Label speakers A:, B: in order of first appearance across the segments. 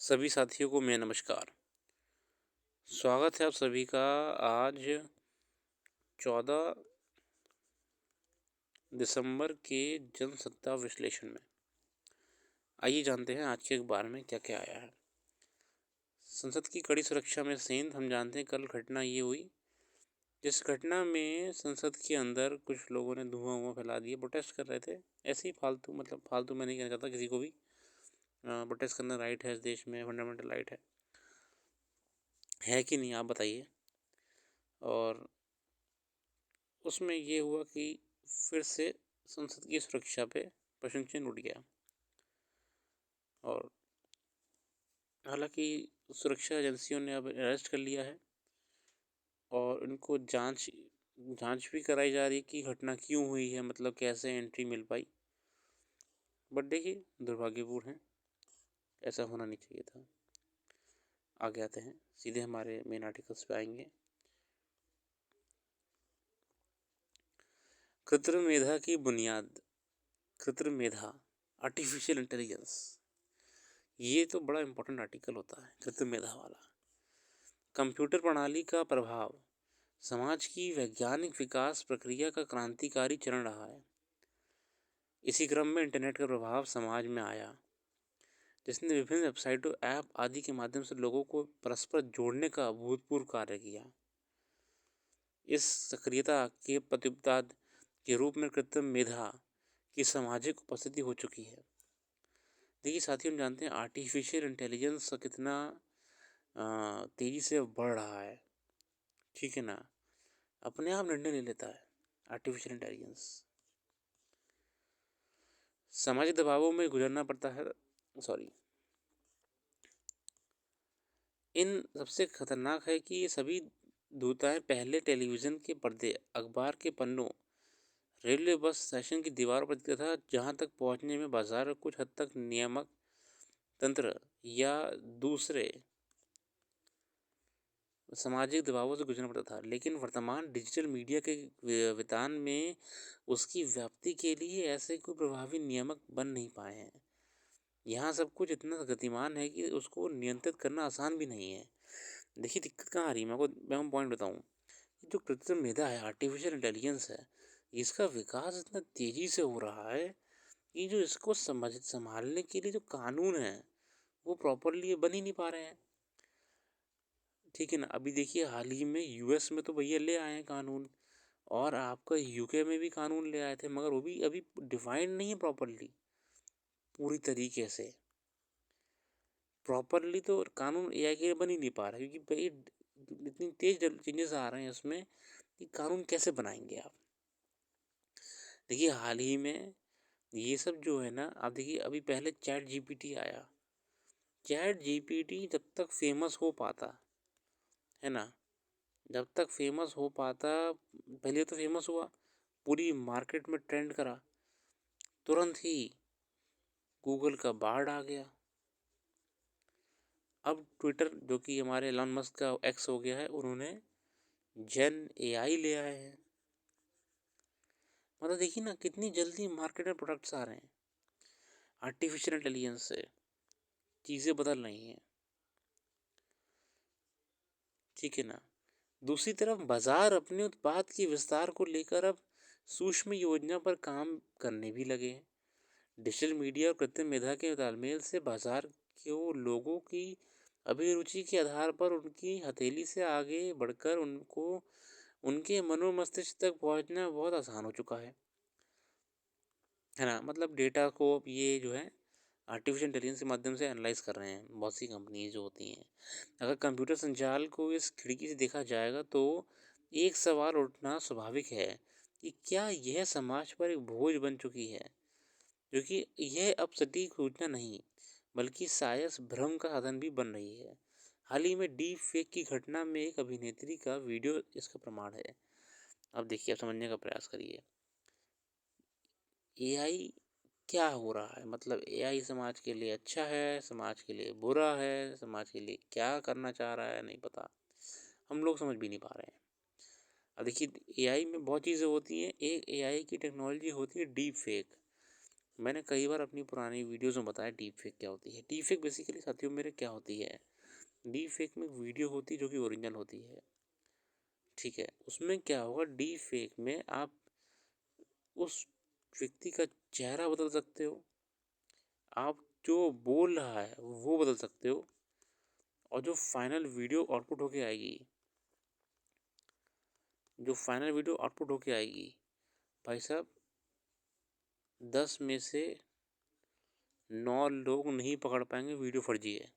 A: सभी साथियों को मेरा नमस्कार। स्वागत है आप सभी का आज 14 दिसंबर के जनसत्ता विश्लेषण में। आइए जानते हैं आज के अखबार में क्या क्या आया है। संसद की कड़ी सुरक्षा में सेंध। हम जानते हैं कल घटना ये हुई जिस घटना में संसद के अंदर कुछ लोगों ने धुआं फैला दिया, प्रोटेस्ट कर रहे थे। ऐसे ही फालतू, मतलब फालतू मैं नहीं कहना चाहता किसी को भी। प्रोटेस्ट करना राइट है, इस देश में फंडामेंटल राइट है कि नहीं, आप बताइए। और उसमें ये हुआ कि फिर से संसद की सुरक्षा पे प्रश्न चिन्ह उठ गया। और हालांकि सुरक्षा एजेंसियों ने अब अरेस्ट कर लिया है और इनको जांच भी कराई जा रही है कि घटना क्यों हुई है, मतलब कैसे एंट्री मिल पाई। बट देखिए, दुर्भाग्यपूर्ण है, ऐसा होना नहीं चाहिए था। आगे आते हैं, सीधे हमारे मेन आर्टिकल्स पे आएंगे। कृत्रिम मेधा की बुनियाद। कृत्रिम मेधा, आर्टिफिशियल इंटेलिजेंस, ये तो बड़ा इंपॉर्टेंट आर्टिकल होता है। कृत्रिम मेधा वाला, कंप्यूटर प्रणाली का प्रभाव समाज की वैज्ञानिक विकास प्रक्रिया का क्रांतिकारी चरण रहा है। इसी क्रम में इंटरनेट का प्रभाव समाज में आया, जिसने विभिन्न वेबसाइटों, ऐप आदि के माध्यम से लोगों को परस्पर जोड़ने का अभूतपूर्व कार्य किया। इस सक्रियता के प्रतिपाद के रूप में कृत्रिम मेधा की सामाजिक उपस्थिति हो चुकी है। देखिए साथियों, हम जानते हैं आर्टिफिशियल इंटेलिजेंस कितना तेज़ी से बढ़ रहा है, ठीक है ना। अपने आप निर्णय ले लेता है आर्टिफिशियल इंटेलिजेंस। सामाजिक दबावों में गुजरना पड़ता है, इन सबसे खतरनाक है कि ये सभी दूताएं पहले टेलीविज़न के पर्दे, अखबार के पन्नों, रेलवे बस स्टेशन की दीवार पर दिखता था, जहां तक पहुंचने में बाजार कुछ हद तक नियामक तंत्र या दूसरे सामाजिक दबावों से गुजरना पड़ता था। लेकिन वर्तमान डिजिटल मीडिया के वितान में उसकी व्याप्ति के लिए ऐसे कोई प्रभावी नियामक बन नहीं पाए हैं। यहाँ सब कुछ इतना गतिमान है कि उसको नियंत्रित करना आसान भी नहीं है। देखिए दिक्कत कहाँ आ रही है, मैं पॉइंट बताऊँ। जो कृत्रिम मेधा है, आर्टिफिशियल इंटेलिजेंस है, इसका विकास इतना तेज़ी से हो रहा है कि जो इसको संभालने के लिए जो कानून है वो प्रॉपरली बन ही नहीं पा रहे हैं, ठीक है ना। अभी देखिए, हाल ही में यूएस में तो भैया ले आए हैं कानून, और आपका यूके में भी कानून ले आए थे, मगर वो भी अभी डिफाइंड नहीं है प्रॉपरली, पूरी तरीके से। प्रॉपरली तो कानून एआई के लिए बन ही नहीं पा रहा, क्योंकि भाई इतनी तेज चेंजेस आ रहे हैं उसमें कि कानून कैसे बनाएंगे आप। देखिए हाल ही में ये सब जो है ना, आप देखिए अभी पहले चैट जीपीटी आया। चैट जीपीटी जब तक फेमस हो पाता है ना, जब तक फेमस हो पाता, पहले तो फेमस हुआ, पूरी मार्केट में ट्रेंड करा, तुरंत ही गूगल का बाढ़ आ गया। अब ट्विटर, जो कि हमारे एलन मस्क का एक्स हो गया है, उन्होंने जेन एआई ले आए हैं। मतलब देखिए ना, कितनी जल्दी मार्केट में प्रोडक्ट्स आ रहे हैं। आर्टिफिशियल इंटेलिजेंस से चीज़ें बदल रही हैं, ठीक है ना। दूसरी तरफ बाजार अपने उत्पाद के विस्तार को लेकर अब सूक्ष्म योजना पर काम करने भी लगे हैं। डिजिटल मीडिया और कृत्रिम मेधा के तालमेल से बाजार को लोगों की अभिरुचि के आधार पर उनकी हथेली से आगे बढ़कर उनको उनके मनोमस्तिष्क तक पहुंचना बहुत आसान हो चुका है ना। मतलब डेटा को अब ये जो है आर्टिफिशियल इंटेलिजेंस के माध्यम से एनालाइज कर रहे हैं बहुत सी कंपनीज जो होती हैं। अगर कंप्यूटर संचाल को इस खिड़की से देखा जाएगा तो एक सवाल उठना स्वाभाविक है कि क्या यह समाज पर एक बोझ बन चुकी है, क्योंकि यह अब सटीक सूचना नहीं बल्कि सायस भ्रम का साधन भी बन रही है। हाल ही में डीप फेक की घटना में एक अभिनेत्री का वीडियो इसका प्रमाण है। अब देखिए, आप समझने का प्रयास करिए एआई क्या हो रहा है। मतलब एआई समाज के लिए अच्छा है, समाज के लिए बुरा है, समाज के लिए क्या करना चाह रहा है नहीं पता, हम लोग समझ भी नहीं पा रहे हैं। अब देखिए, एआई में बहुत चीज़ें होती हैं। एक एआई की टेक्नोलॉजी होती है डीप फेक, मैंने कई बार अपनी पुरानी वीडियोज़ में बताया डीप फेक क्या होती है। डीप फेक बेसिकली साथियों मेरे क्या होती है, डीप फेक में वीडियो होती है जो कि ओरिजिनल होती है, ठीक है। उसमें क्या होगा, डीप फेक में आप उस व्यक्ति का चेहरा बदल सकते हो, आप जो बोल रहा है वो बदल सकते हो, और जो फाइनल वीडियो आउटपुट होके आएगी, भाई साहब 10 में से 9 लोग नहीं पकड़ पाएंगे वीडियो फर्जी है।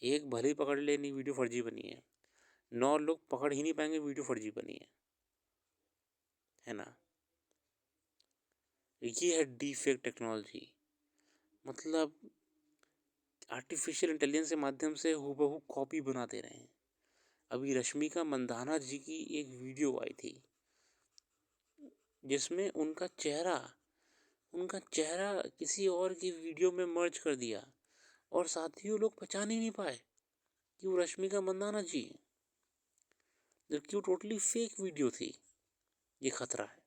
A: एक भले ही पकड़ ले नहीं वीडियो फर्जी बनी है, 9 लोग पकड़ ही नहीं पाएंगे वीडियो फर्जी बनी है ना। ये है डीप फेक टेक्नोलॉजी, मतलब आर्टिफिशियल इंटेलिजेंस के माध्यम से हूबहू कॉपी बना दे रहे हैं। अभी रश्मिका मंदाना जी की एक वीडियो आई थी जिसमें उनका चेहरा किसी और की वीडियो में मर्ज कर दिया, और साथियों लोग पहचान ही नहीं पाए कि वो रश्मिका मंदाना जी हैं, जबकि वो टोटली फेक वीडियो थी। ये खतरा है,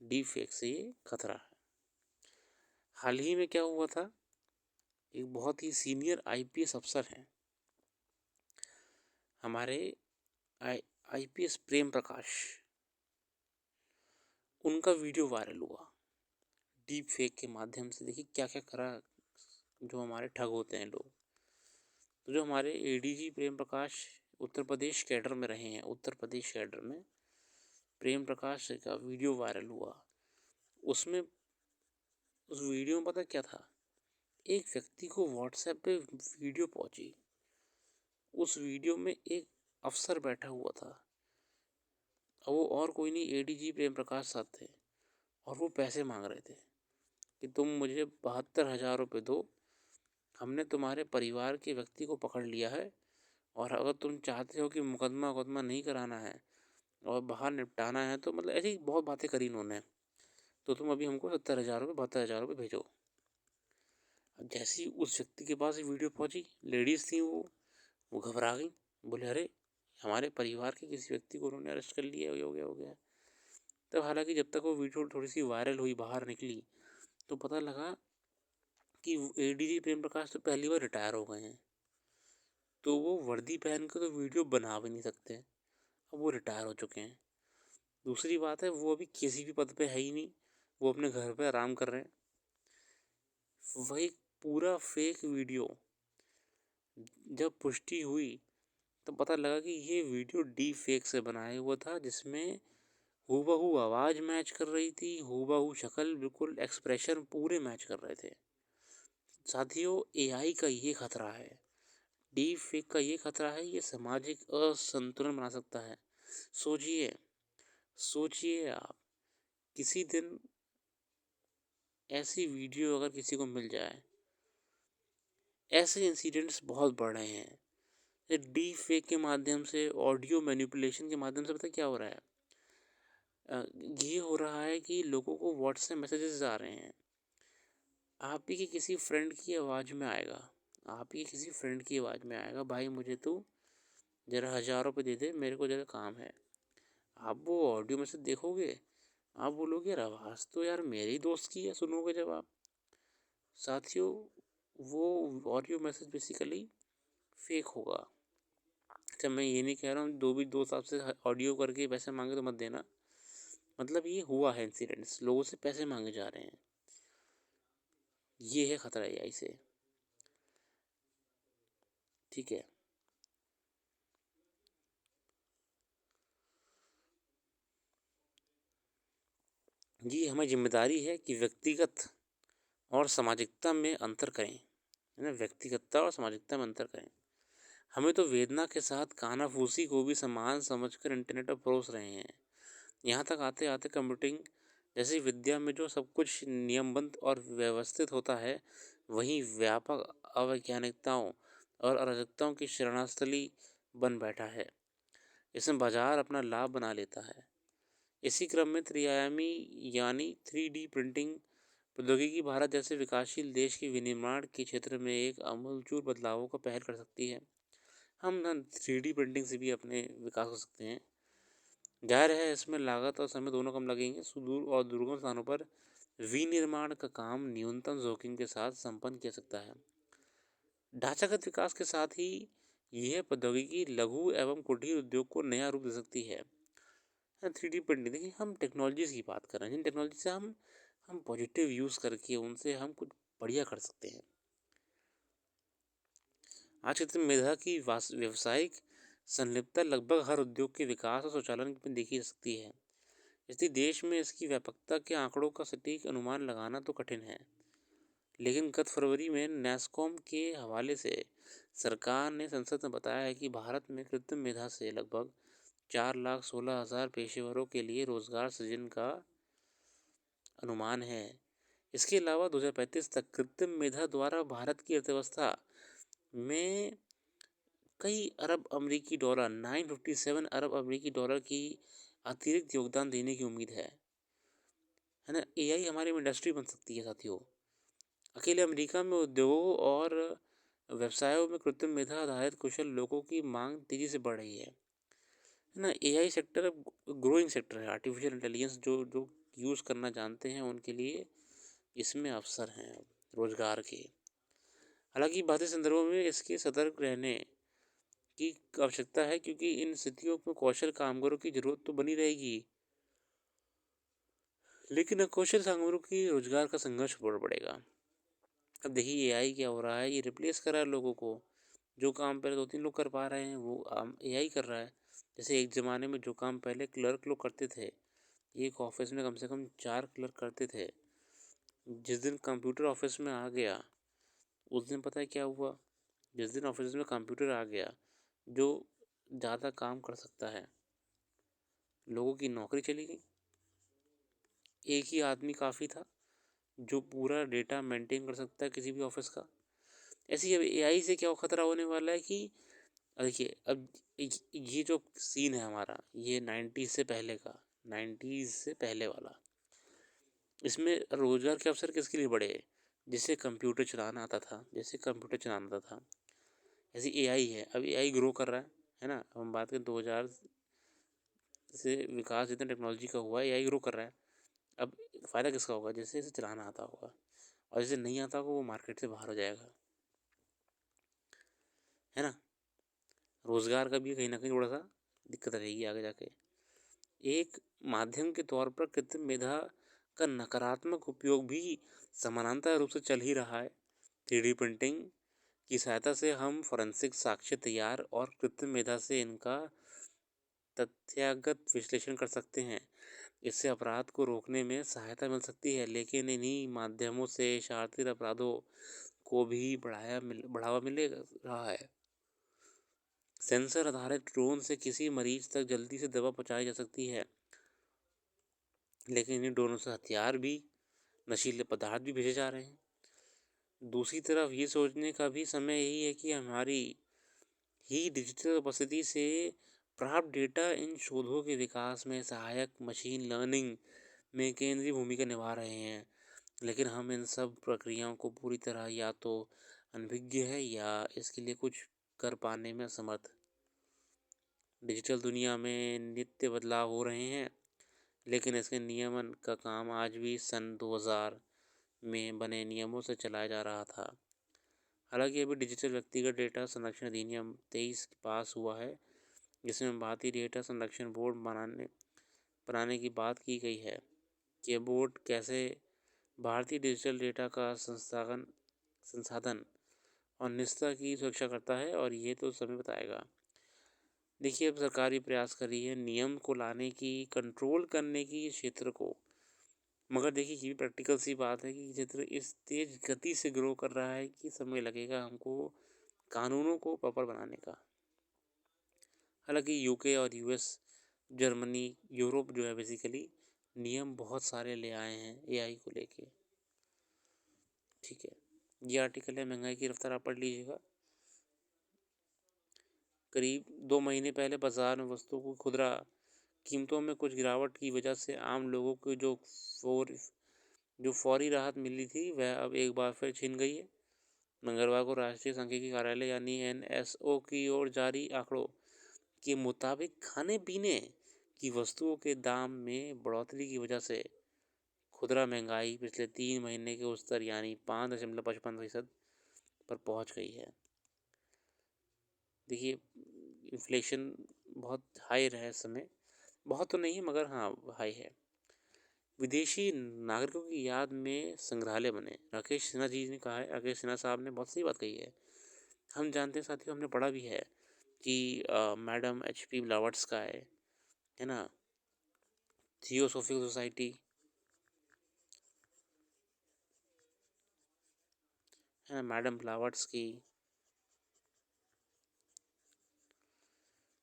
A: डीप फेक से ये खतरा है। हाल ही में क्या हुआ था, एक बहुत ही सीनियर आईपीएस अफसर हैं हमारे, आईपीएस प्रेम प्रकाश, उनका वीडियो वायरल हुआ डीप फेक के माध्यम से। देखिए क्या क्या करा जो हमारे ठग होते हैं लोग। तो जो हमारे एडीजी प्रेम प्रकाश उत्तर प्रदेश कैडर में रहे हैं, उत्तर प्रदेश कैडर में प्रेम प्रकाश का वीडियो वायरल हुआ। उसमें उस वीडियो में पता क्या था, एक व्यक्ति को व्हाट्सएप पे वीडियो पहुंची, उस वीडियो में एक अफसर बैठा हुआ था, और वो और कोई नहीं एडीजी प्रेम प्रकाश साहब थे, और वो पैसे मांग रहे थे कि तुम मुझे 72,000 रुपये दो, हमने तुम्हारे परिवार के व्यक्ति को पकड़ लिया है, और अगर तुम चाहते हो कि मुकदमा नहीं कराना है और बाहर निपटाना है, तो मतलब ऐसी बहुत बातें करी इन्होंने, तो तुम अभी हमको 70,000 रुपये 72,000 रुपये भेजो। अब जैसे ही उस व्यक्ति के पास वीडियो पहुंची, लेडीज़ थी वो घबरा गई, बोले अरे हमारे परिवार के किसी व्यक्ति को उन्होंने अरेस्ट कर लिया, हो गया। तब हालांकि जब तक वो वीडियो थोड़ी सी वायरल हुई, बाहर निकली, तो पता लगा कि एडीजी प्रेम प्रकाश तो पहली बार रिटायर हो गए हैं, तो वो वर्दी पहन के तो वीडियो बना भी नहीं सकते, अब वो रिटायर हो चुके हैं। दूसरी बात है वो अभी किसी भी पद पे है ही नहीं, वो अपने घर पे आराम कर रहे हैं। वही पूरा फेक वीडियो जब पुष्टि हुई तो पता लगा कि ये वीडियो डीप फेक से बनाया हुआ था, जिसमें हूबहू आवाज़ मैच कर रही थी, हूबहू शक्ल, बिल्कुल एक्सप्रेशन पूरे मैच कर रहे थे। साथियों एआई का ये खतरा है, डीप फेक का ये खतरा है, ये सामाजिक असंतुलन बना सकता है। सोचिए सोचिए आप, किसी दिन ऐसी वीडियो अगर किसी को मिल जाए, ऐसे इंसिडेंट्स बहुत बढ़ रहे हैं डीप फेक के माध्यम से, ऑडियो मैनिपुलेशन के माध्यम से। पता क्या हो रहा है, ये हो रहा है कि लोगों को व्हाट्सएप मैसेजेस आ रहे हैं, आप ही के किसी फ्रेंड की आवाज़ में आएगा, भाई मुझे तू ज़रा 1,000 रुपये दे दे, मेरे को ज़रा काम है। आप वो ऑडियो मैसेज देखोगे, आप बोलोगे यार आवाज़ तो यार मेरे ही दोस्त की है, सुनोगे जब आप। साथियों वो ऑडियो मैसेज बेसिकली फेक होगा। अच्छा मैं ये नहीं कह रहा हूँ दो भी दोस्त आपसे ऑडियो करके पैसे मांगे तो मत देना, मतलब ये हुआ है इंसिडेंट्स, लोगों से पैसे मांगे जा रहे हैं, ये है खतरा एआई से, ठीक है। ये हमारी जिम्मेदारी है कि व्यक्तिगत और सामाजिकता में अंतर करें, है ना, व्यक्तिगतता और सामाजिकता में अंतर करें। हमें तो वेदना के साथ कानाफूसी को भी समान समझकर इंटरनेट पर परोस रहे हैं। यहाँ तक आते आते कंप्यूटिंग जैसी विद्या में जो सब कुछ नियमबद्ध और व्यवस्थित होता है, वहीं व्यापक अवैज्ञानिकताओं और अराजकताओं की शरणास्थली बन बैठा है। इसमें बाजार अपना लाभ बना लेता है। इसी क्रम में त्रिआयामी यानी 3D प्रिंटिंग प्रौद्योगिकी भारत जैसे विकासशील देश के विनिर्माण के क्षेत्र में एक आमूलचूल बदलावों का पहल कर सकती है। हम ना 3D प्रिंटिंग से भी अपने विकास हो सकते हैं। जाहिर है इसमें लागत और समय दोनों कम लगेंगे। सुदूर और दुर्गम स्थानों पर विनिर्माण का काम न्यूनतम जोखिम के साथ संपन्न किया सकता है। ढांचागत विकास के साथ ही यह प्रौद्योगिकी लघु एवं कुटीर उद्योग को नया रूप दे सकती है। 3D प्रिंटिंग, देखिए हम टेक्नोलॉजीज़ की बात कर रहे हैं, जिन टेक्नोलॉजी से हम पॉजिटिव यूज़ करके उनसे हम कुछ बढ़िया कर सकते हैं। आज के समय मेधा की व्यावसायिक संलिप्तता लगभग हर उद्योग के विकास और स्वचालन में देखी जा सकती है। इसलिए देश में इसकी व्यापकता के आंकड़ों का सटीक अनुमान लगाना तो कठिन है। लेकिन गत फरवरी में नैसकॉम के हवाले से सरकार ने संसद में बताया है कि भारत में कृत्रिम मेधा से लगभग 4,16,000 पेशेवरों के लिए रोजगार सृजन का अनुमान है। इसके अलावा 2035 तक कृत्रिम मेधा द्वारा भारत की अर्थव्यवस्था में कई अरब अमेरिकी डॉलर 957 अरब अमेरिकी डॉलर की अतिरिक्त योगदान देने की उम्मीद है ना। एआई हमारी इंडस्ट्री बन सकती है साथियों। अकेले अमेरिका में उद्योगों और व्यवसायों में कृत्रिम मेधा आधारित कुशल लोगों की मांग तेजी से बढ़ रही है ना। एआई सेक्टर अब ग्रोइंग सेक्टर है। आर्टिफिशियल इंटेलिजेंस जो जो यूज़ करना जानते हैं उनके लिए इसमें अवसर हैं रोजगार के। हालांकि भारतीय संदर्भों में इसके सतर्क रहने की आवश्यकता है, क्योंकि इन स्थितियों में कौशल कामगारों की जरूरत तो बनी रहेगी, लेकिन अकुशल कामगारों की रोजगार का संघर्ष बढ़ पड़ेगा। अब देखिए एआई क्या हो रहा है, ये रिप्लेस कर रहा है लोगों को। जो काम पहले 2-3 लोग कर पा रहे हैं वो एआई कर रहा है। जैसे एक ज़माने में जो काम पहले क्लर्क लोग करते थे, एक ऑफिस में कम से कम 4 क्लर्क करते थे। जिस दिन कंप्यूटर ऑफिस में आ गया उस दिन पता है क्या हुआ? जिस दिन ऑफिस में कंप्यूटर आ गया जो ज़्यादा काम कर सकता है, लोगों की नौकरी चली गई। एक ही आदमी काफ़ी था जो पूरा डेटा मेंटेन कर सकता है किसी भी ऑफिस का। ऐसे ही अब एआई से क्या खतरा होने वाला है कि देखिए अब ये जो सीन है हमारा, ये 90s से पहले का, 90s से पहले वाला, इसमें रोजगार के अवसर किसके लिए बढ़े? जिससे कंप्यूटर चलाना आता था, जैसे कंप्यूटर चलाना आता था। ऐसे एआई है, अब एआई ग्रो कर रहा है ना। अब हम बात करें 2000 से विकास जितना टेक्नोलॉजी का हुआ है, एआई ग्रो कर रहा है। अब फ़ायदा किसका होगा? जैसे इसे चलाना आता होगा, और जिसे नहीं आता होगा वो मार्केट से बाहर हो जाएगा, है ना। रोजगार का भी कहीं ना कहीं थोड़ा सा दिक्कत रहेगी आगे जाके। एक माध्यम के तौर पर कृत्रिम मेधा का नकारात्मक उपयोग भी समानांतर रूप से चल ही रहा है। 3D प्रिंटिंग की सहायता से हम फोरेंसिक साक्ष्य तैयार और कृत्रिम मेधा से इनका तथ्यागत विश्लेषण कर सकते हैं। इससे अपराध को रोकने में सहायता मिल सकती है, लेकिन इन्हीं माध्यमों से शातिर अपराधों को भी बढ़ावा मिल रहा है। सेंसर आधारित ड्रोन से किसी मरीज तक जल्दी से दवा पहुंचाई जा सकती है, लेकिन इन ड्रोनों से हथियार भी, नशीले पदार्थ भी भेजे जा रहे हैं। दूसरी तरफ ये सोचने का भी समय यही है कि हमारी ही डिजिटल उपस्थिति से प्राप्त डेटा इन शोधों के विकास में सहायक मशीन लर्निंग में केंद्रीय भूमिका निभा रहे हैं। लेकिन हम इन सब प्रक्रियाओं को पूरी तरह या तो अनभिज्ञ है या इसके लिए कुछ कर पाने में असमर्थ। डिजिटल दुनिया में नित्य बदलाव हो रहे हैं, लेकिन इसके नियमन का काम आज भी सन 2000 में बने नियमों से चलाया जा रहा था। हालांकि अभी डिजिटल व्यक्तिगत डेटा संरक्षण अधिनियम 23 पास हुआ है, जिसमें भारतीय डेटा संरक्षण बोर्ड बनाने की बात की गई है। ये बोर्ड कैसे भारतीय डिजिटल डेटा का संसाधन और निजता की सुरक्षा करता है, और ये तो समय बताएगा। देखिए अब सरकार भी प्रयास कर रही है नियम को लाने की, कंट्रोल करने की क्षेत्र को। मगर देखिए ये भी प्रैक्टिकल सी बात है कि क्षेत्र इस तेज गति से ग्रो कर रहा है कि समय लगेगा हमको कानूनों को प्रॉपर बनाने का। हालांकि यूके और यूएस, जर्मनी, यूरोप जो है बेसिकली नियम बहुत सारे ले आए हैं एआई को लेके। ठीक है, ये आर्टिकल है महंगाई की रफ्तार, आप पढ़ लीजिएगा। करीब 2 महीने पहले बाजार में वस्तुओं को खुदरा कीमतों में कुछ गिरावट की वजह से आम लोगों को जो फौरी राहत मिली थी वह अब एक बार फिर छिन गई है। मंगलवार को राष्ट्रीय सांख्यिकी कार्यालय यानी एनएसओ की ओर जारी आंकड़ों के मुताबिक खाने पीने कि वस्तुओं के दाम में बढ़ोतरी की वजह से खुदरा महंगाई पिछले 3 महीने के उस स्तर यानी 5.55% पर पहुंच गई है। देखिए, इन्फ्लेशन बहुत हाई रहा है इस समय, बहुत तो नहीं है मगर हाँ हाई है। विदेशी नागरिकों की याद में संग्रहालय बने, राकेश सिन्हा जी ने कहा है। राकेश सिन्हा साहब ने बहुत सही बात कही है। हम जानते हैं साथियों, हमने पढ़ा भी है कि मैडम HP ब्लावर्ट्स्काय है ना, थियोसॉफिकल सोसाइटी है ना, मैडम ब्लावर्ट्स्की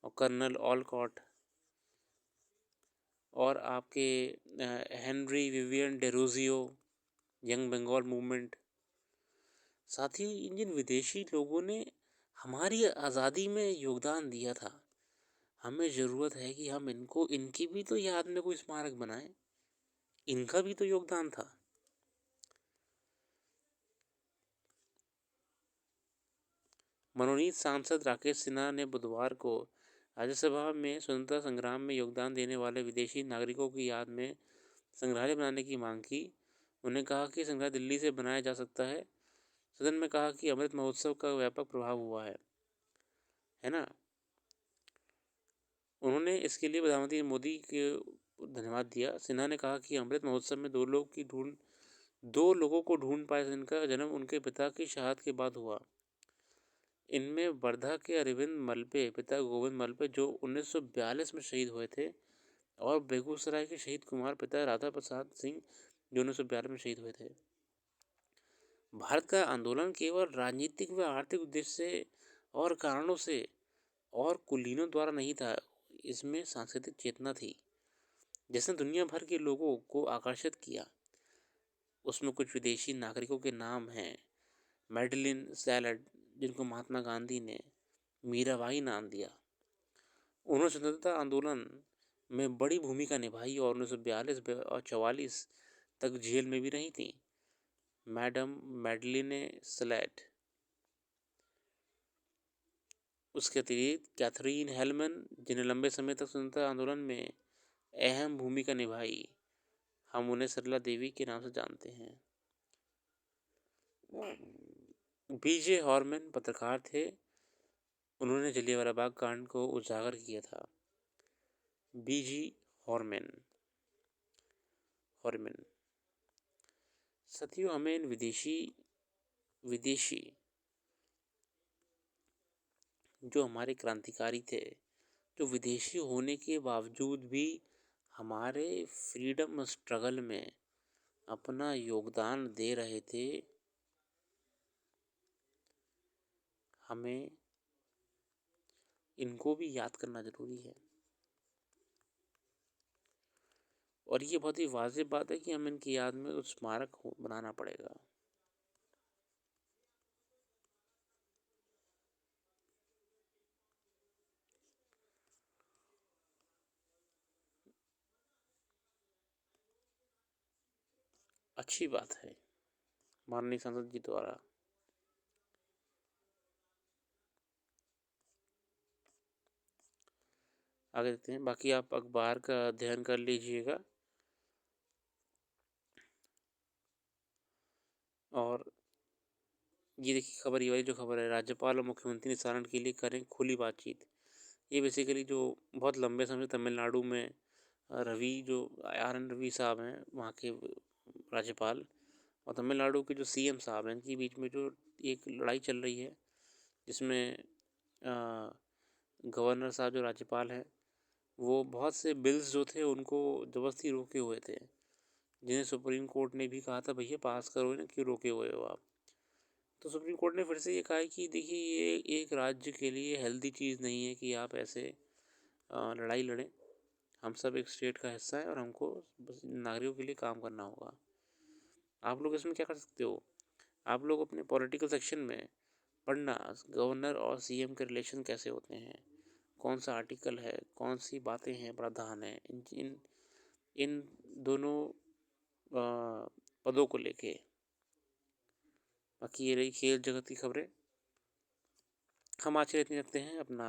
A: और कर्नल ऑलकॉट और आपके Henry Vivian Derozio, young Bengal movement. साथियों, इन जिन विदेशी लोगों ने हमारी आज़ादी में योगदान दिया था, हमें ज़रूरत है कि हम इनकी भी तो याद में कोई स्मारक बनाएं। इनका भी तो योगदान था। मनोनीत सांसद राकेश सिन्हा ने बुधवार को राज्यसभा में स्वतंत्रता संग्राम में योगदान देने वाले विदेशी नागरिकों की याद में संग्रहालय बनाने की मांग की। उन्होंने कहा कि संग्रहालय दिल्ली से बनाया जा सकता है। सदन में कहा कि अमृत महोत्सव का व्यापक प्रभाव हुआ है ना। उन्होंने इसके लिए प्रधानमंत्री मोदी को धन्यवाद दिया। सिन्हा ने कहा कि अमृत महोत्सव में दो लोगों को ढूंढ पाया जिनका जन्म उनके पिता की शहादत के बाद हुआ। इनमें वर्धा के अरविंद मलपे, पिता गोविंद मलपे जो 1942 में शहीद हुए थे, और बेगूसराय के शहीद कुमार, पिता राधा प्रसाद सिंह जो 1942 में शहीद हुए थे। भारत का आंदोलन केवल राजनीतिक व आर्थिक उद्देश्य से और कारणों से और कुलीनों द्वारा नहीं था। इसमें सांस्कृतिक चेतना थी जिसने दुनिया भर के लोगों को आकर्षित किया। उसमें कुछ विदेशी नागरिकों के नाम हैं। मैडलिन सैलड, जिनको महात्मा गांधी ने मीराबाई नाम दिया। उन्होंने स्वतंत्रता आंदोलन में बड़ी भूमिका निभाई और 1942 और 44 तक जेल में भी रही थी। मैडम मैडलिन सैलड, उसके अतिरिक्त कैथरीन हेलमन, जिन्हें लंबे समय तक स्वतंत्रता आंदोलन में अहम भूमिका निभाई, हम उन्हें सरला देवी के नाम से जानते हैं। BJ हॉर्मन पत्रकार थे। उन्होंने जलियांवाला बाग कांड को उजागर किया था। BJ हॉर्मन हॉर्मन साथियों, हमें इन विदेशी जो हमारे क्रांतिकारी थे, जो विदेशी होने के बावजूद भी हमारे फ्रीडम स्ट्रगल में अपना योगदान दे रहे थे, हमें इनको भी याद करना ज़रूरी है। और ये बहुत ही वाजिब बात है कि हमें इनकी याद में कुछ स्मारक बनाना पड़ेगा। अच्छी बात है माननीय सांसद जी द्वारा। आगे देखते हैं, बाकी आप अखबार का अध्ययन कर लीजिएगा। और ये देखिए खबर, ये वाली जो खबर है, राज्यपाल और मुख्यमंत्री निस्तारण के लिए करें खुली बातचीत। ये बेसिकली जो बहुत लंबे समय तमिलनाडु में रवि जो RN रवि साहब हैं, वहाँ के राज्यपाल, और तमिलनाडु के जो CM साहब हैं, इनके बीच में जो एक लड़ाई चल रही है, जिसमें गवर्नर साहब जो राज्यपाल हैं, वो बहुत से बिल्स जो थे उनको ज़बरदस्ती रोके हुए थे, जिन्हें सुप्रीम कोर्ट ने भी कहा था भैया पास करो ना, क्यों रोके हुए हो आप। तो सुप्रीम कोर्ट ने फिर से ये कहा है कि देखिए ये एक राज्य के लिए हेल्दी चीज़ नहीं है कि आप ऐसे लड़ाई लड़ें। हम सब एक स्टेट का हिस्सा है और हमको बस नागरिकों के लिए काम करना होगा। आप लोग इसमें क्या कर सकते हो, आप लोग अपने पॉलिटिकल सेक्शन में पढ़ना गवर्नर और CM के रिलेशन कैसे होते हैं, कौन सा आर्टिकल है, कौन सी बातें हैं प्रावधान है इन दोनों पदों को लेके। बाकी ये रही खेल जगत की खबरें। हम आज के लिए इतनी रखते हैं। अपना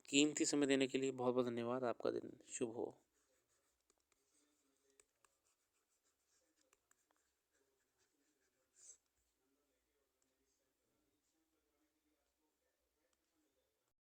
A: कीमती समय देने के लिए बहुत बहुत धन्यवाद। आपका दिन शुभ हो।